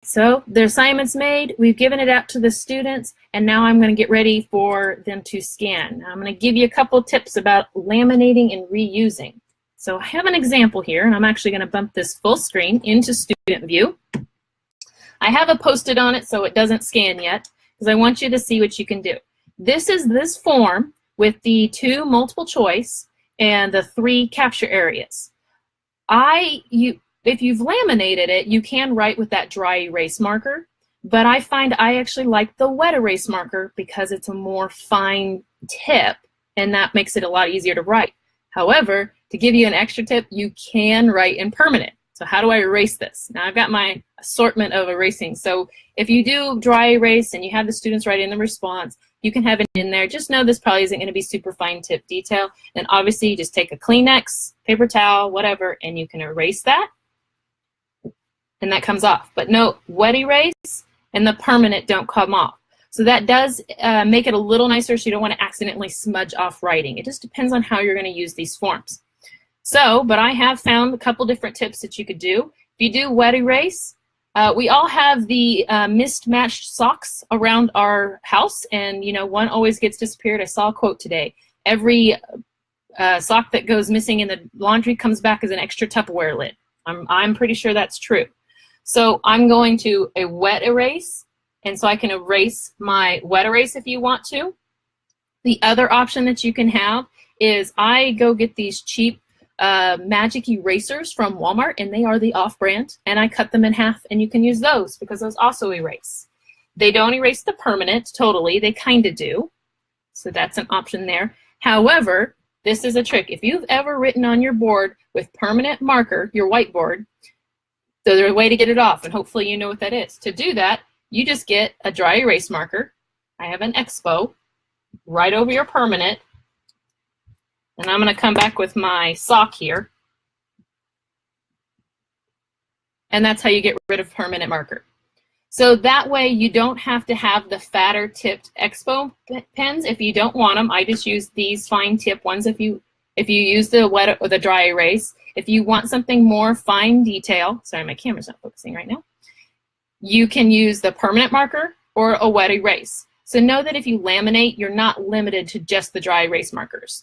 so the assignment's made, we've given it out to the students, and now I'm going to get ready for them to scan. Now I'm going to give you a couple tips about laminating and reusing. So I have an example here, and I'm actually going to bump this full screen into student view. I have a Post-it on it so it doesn't scan yet, because I want you to see what you can do. This is this form with the 2 multiple choice and the 3 capture areas. If you've laminated it, you can write with that dry erase marker, but I find I actually like the wet erase marker because it's a more fine tip, and that makes it a lot easier to write. However, to give you an extra tip, you can write in permanent. So how do I erase this? Now I've got my assortment of erasing. So if you do dry erase and you have the students write in the response, you can have it in there. Just know this probably isn't going to be super fine tip detail. And obviously you just take a Kleenex, paper towel, whatever, and you can erase that. And that comes off. But no, wet erase and the permanent don't come off. So that does make it a little nicer, so you don't want to accidentally smudge off writing. It just depends on how you're going to use these forms. So, but I have found a couple different tips that you could do. If you do wet erase, we all have the mismatched socks around our house, and you know, one always gets disappeared. I saw a quote today. Every sock that goes missing in the laundry comes back as an extra Tupperware lid. I'm pretty sure that's true. So I'm going to a wet erase, and so I can erase my wet erase if you want to. The other option that you can have is I go get these cheap magic erasers from Walmart, and they are the off-brand, and I cut them in half, and you can use those because those also erase. They don't erase the permanent totally, they kind of do, so that's an option there. However, this is a trick. If you've ever written on your board with permanent marker, your whiteboard, so there's a way to get it off, and hopefully you know what that is. To do that, you just get a dry erase marker. I have an Expo right over your permanent, and I'm going to come back with my sock here. And that's how you get rid of permanent marker. So that way you don't have to have the fatter tipped Expo pens if you don't want them. I just use these fine tip ones if you use the wet or the dry erase. If you want something more fine detail, sorry, my camera's not focusing right now, you can use the permanent marker or a wet erase. So know that if you laminate, you're not limited to just the dry erase markers.